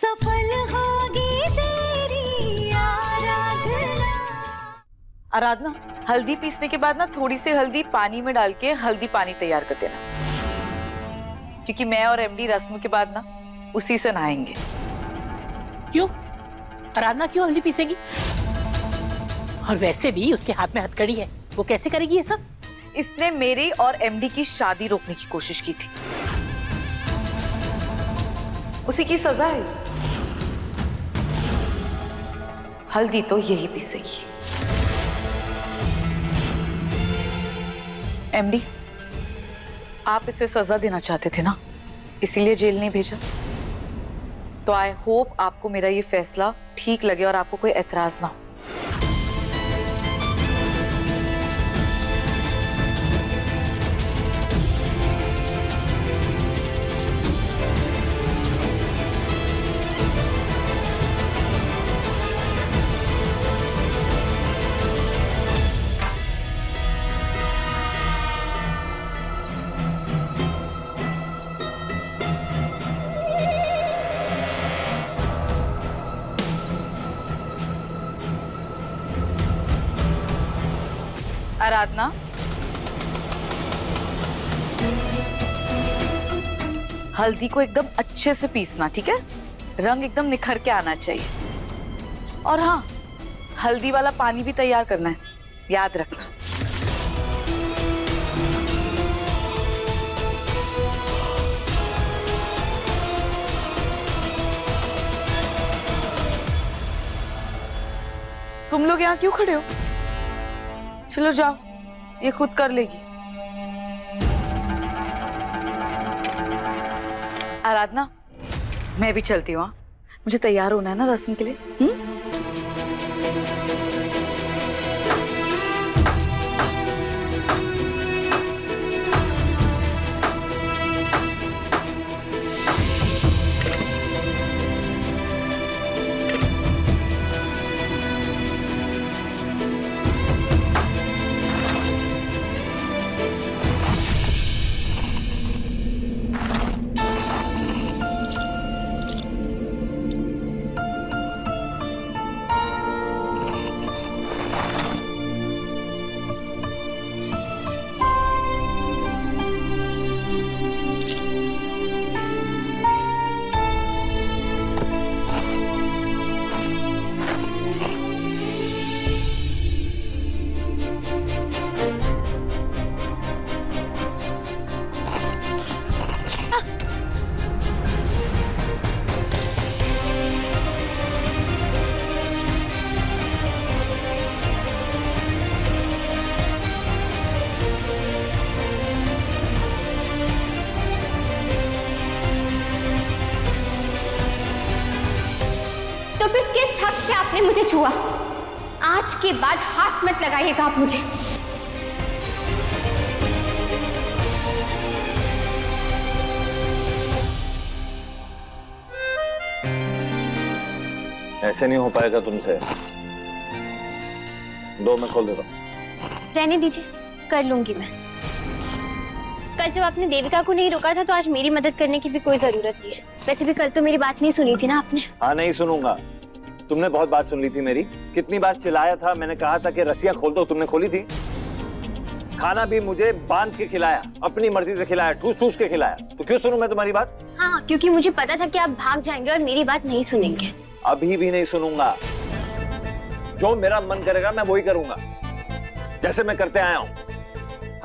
सफल होगी तेरी आराधना। आराधना, हल्दी पीसने के बाद ना थोड़ी सी हल्दी पानी में डाल के हल्दी पानी तैयार कर देना, क्योंकि मैं और एमडी रस्म के बाद ना उसी से नहाएंगे। क्यों? आराधना क्यों हल्दी पीसेगी? और वैसे भी उसके हाथ में हथकड़ी है, वो कैसे करेगी ये सब? इसने मेरी और एमडी की शादी रोकने की कोशिश की थी, उसी की सजा है। हल्दी तो यही पीसेगी। एमडी, आप इसे सजा देना चाहते थे ना, इसीलिए जेल नहीं भेजा। तो आई होप आपको मेरा ये फैसला ठीक लगे और आपको कोई एतराज ना हो। आराधना, हल्दी को एकदम अच्छे से पीसना, ठीक है? रंग एकदम निखर के आना चाहिए। और हाँ, हल्दी वाला पानी भी तैयार करना है, याद रखना। तुम लोग यहाँ क्यों खड़े हो? चलो जाओ, ये खुद कर लेगी। आराधना, मैं भी चलती हूँ। मुझे तैयार होना है ना रस्म के लिए। आपने मुझे छुआ, आज के बाद हाथ मत लगाइएगा आप मुझे। ऐसे नहीं हो पाएगा तुमसे। दो, मैं खोल देता हूँ। रहने दीजिए, कर लूंगी मैं। कल जब आपने देविका को नहीं रोका था तो आज मेरी मदद करने की भी कोई जरूरत नहीं है। वैसे भी कल तो मेरी बात नहीं सुनी थी ना आपने। हाँ, नहीं सुनूंगा। तुमने बहुत बात सुन ली थी मेरी। कितनी बार चिल्लाया था, मैंने कहा था कि रस्सियां खोल दो, तुमने खोली थी। खाना भी मुझे बांध के खिलाया, अपनी मर्जी से खिलाया, ठूस ठूस के खिलाया। तो क्यों सुनूं मैं तुम्हारी बात? हाँ, क्योंकि मुझे पता था कि आप भाग जाएंगे और मेरी बात नहीं सुनेंगे। अभी भी नहीं सुनूंगा। जो मेरा मन करेगा मैं वही करूंगा, जैसे मैं करते आया हूँ।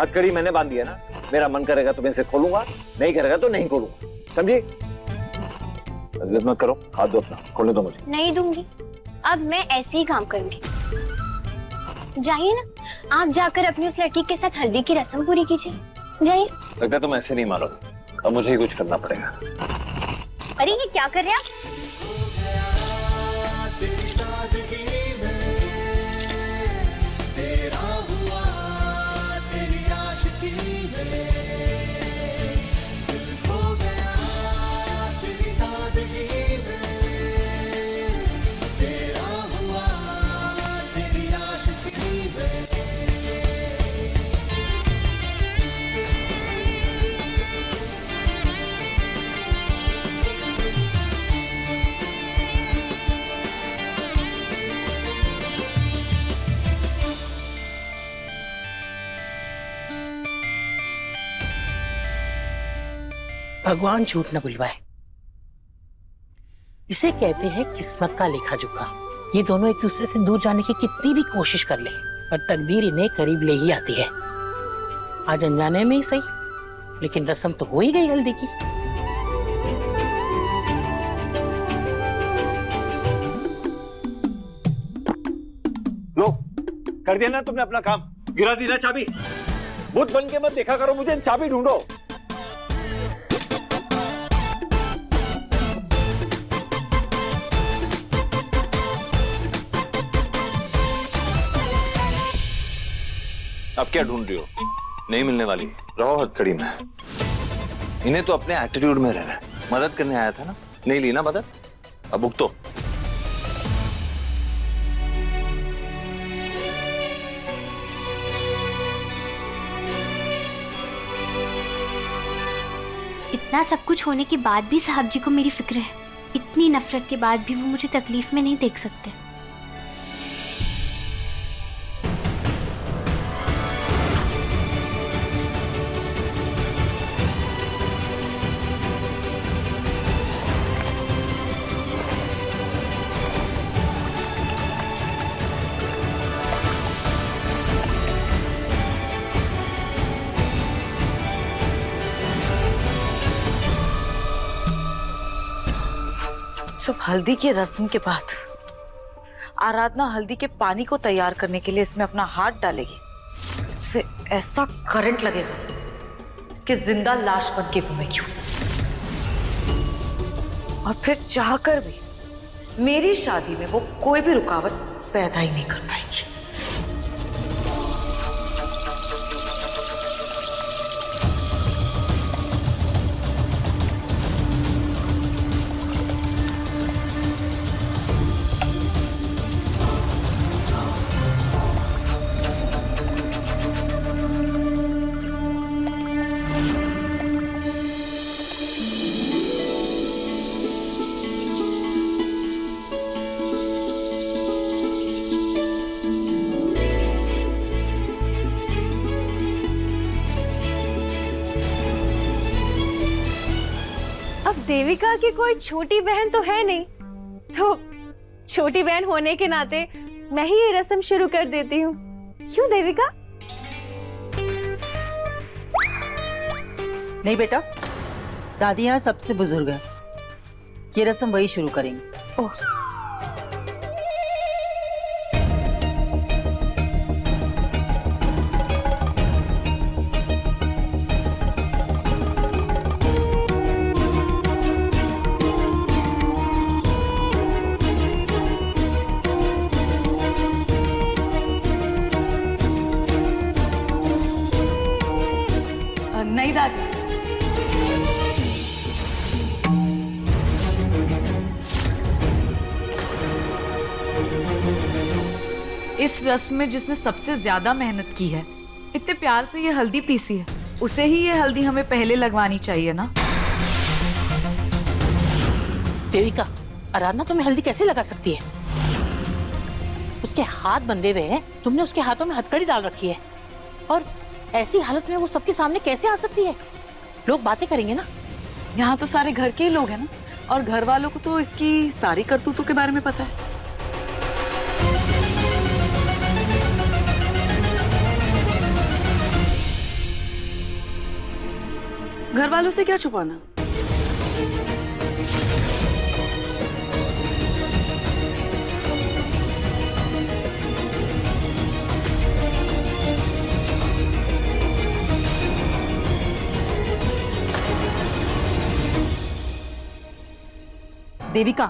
हथकड़ी मैंने बांधी है ना, मेरा मन करेगा तो मैं इसे खोलूंगा, नहीं करेगा तो नहीं खोलूंगा। समझी? जिद मत करो, हाथ दो अपना, खोलने दो मुझे। नहीं दूंगी, अब मैं ऐसे ही काम करूंगी। जाइए ना, आप जाकर अपनी उस लड़की के साथ हल्दी की रस्म पूरी कीजिए। जाइए। लगता है तुम ऐसे नहीं मानोगे, अब मुझे ही कुछ करना पड़ेगा। अरे ये क्या कर रहे हैं आप? भगवान झूठ न बुलवाए। इसे कहते हैं किस्मत का लेखा जोखा। ये दोनों एक दूसरे से दूर जाने की कितनी भी कोशिश कर ले, पर तकदीर इन्हें करीब ले ही आती है। आज अनजाने में ही सही, लेकिन रस्म तो हो ही गई हल्दी की। लो, कर दिया ना तुमने अपना काम, गिरा दी ना चाबी। भूत बन के मत देखा करो मुझे, चाबी ढूंढो। अब क्या ढूंढ रही हो? नहीं मिलने वाली, रहो हथकड़ी में। इन्हें तो अपने एटीट्यूड में रहना है। मदद करने आया था ना, नहीं ली ना मदद, अब भुगतो। इतना सब कुछ होने के बाद भी साहब जी को मेरी फिक्र है। इतनी नफरत के बाद भी वो मुझे तकलीफ में नहीं देख सकते। जब हल्दी की रस्म के बाद आराधना हल्दी के पानी को तैयार करने के लिए इसमें अपना हाथ डालेगी, उसे ऐसा करंट लगेगा कि जिंदा लाश बन के घूमेगी। और फिर चाहकर भी मेरी शादी में वो कोई भी रुकावट पैदा ही नहीं कर पाएगी। देविका की कोई छोटी बहन तो है नहीं, तो छोटी बहन होने के नाते मैं ही ये रस्म शुरू कर देती हूँ। क्यों देविका? नहीं बेटा, दादी यहाँ सबसे बुजुर्ग है, ये रस्म वही शुरू करेंगे। ओह, नहीं दादी, इस रस्म में जिसने सबसे ज्यादा मेहनत की है, इतने प्यार से ये हल्दी पीसी है, उसे ही ये हल्दी हमें पहले लगवानी चाहिए ना। देविका, आराधना तुम्हें हल्दी कैसे लगा सकती है? उसके हाथ बंधे हुए हैं, तुमने उसके हाथों में हथकड़ी डाल रखी है, और ऐसी हालत में वो सबके सामने कैसे आ सकती है? लोग बातें करेंगे ना। यहाँ तो सारे घर के ही लोग हैं ना, और घर वालों को तो इसकी सारी करतूतों के बारे में पता है। घर वालों से क्या छुपाना? देविका,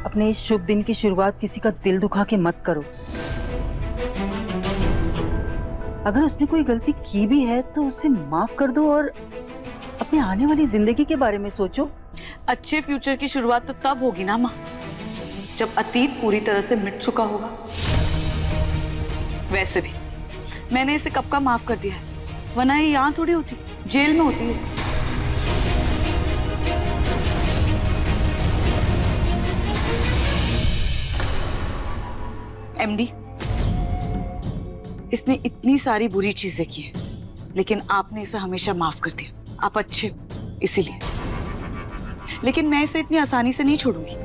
अपने इस शुभ दिन की शुरुआत किसी का दिल दुखा के मत करो। अगर उसने कोई गलती की भी है तो उसे माफ कर दो और अपने आने वाली जिंदगी के बारे में सोचो। अच्छे फ्यूचर की शुरुआत तो तब होगी ना माँ, जब अतीत पूरी तरह से मिट चुका होगा। वैसे भी मैंने इसे कब का माफ कर दिया है, वरना ये यहाँ थोड़ी होती, जेल में होती है। एमडी, इसने इतनी सारी बुरी चीजें की हैं, लेकिन आपने इसे हमेशा माफ कर दिया। आप अच्छे हो इसीलिए। लेकिन मैं इसे इतनी आसानी से नहीं छोड़ूंगी।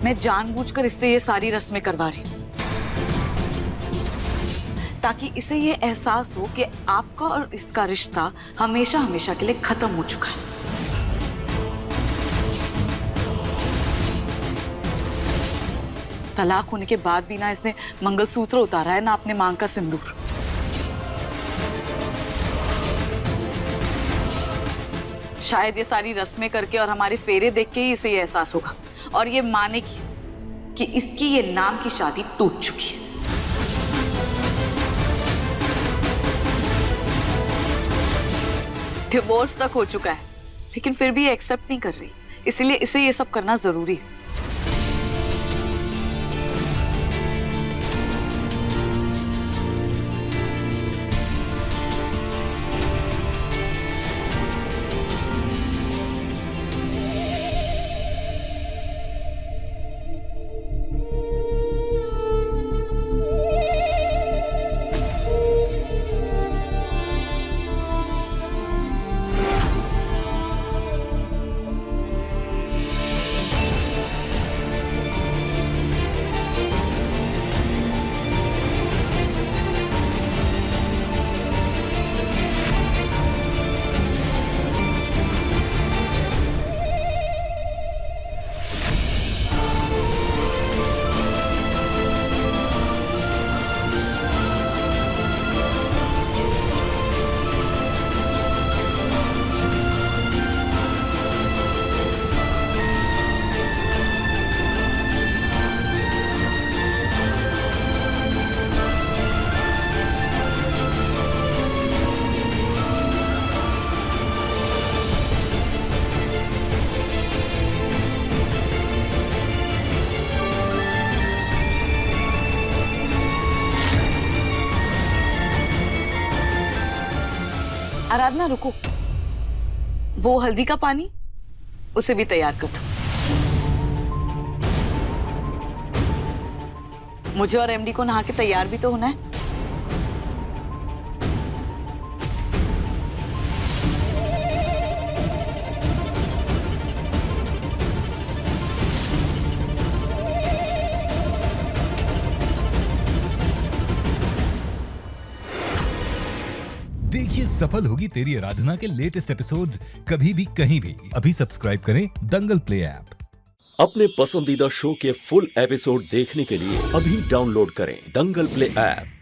मैं जानबूझकर इससे ये सारी रस्में करवा रही हूँ ताकि इसे ये एहसास हो कि आपका और इसका रिश्ता हमेशा हमेशा के लिए खत्म हो चुका है। तलाक होने के बाद भी ना इसने मंगलसूत्र उतारा है ना अपने मांग का सिंदूर। शायद ये सारी रस्में करके और हमारे फेरे देख के ही इसे ये एहसास होगा और ये मानेगी कि इसकी ये नाम की शादी टूट चुकी है। डिवोर्स तक हो चुका है लेकिन फिर भी ये एक्सेप्ट नहीं कर रही, इसलिए इसे ये सब करना जरूरी है। आराधना रुको, वो हल्दी का पानी उसे भी तैयार कर दो। मुझे और एमडी को नहा के तैयार भी तो होना है। देखिए सफल होगी तेरी आराधना के लेटेस्ट एपिसोड्स कभी भी कहीं भी। अभी सब्सक्राइब करें दंगल प्ले ऐप। अपने पसंदीदा शो के फुल एपिसोड देखने के लिए अभी डाउनलोड करें दंगल प्ले ऐप।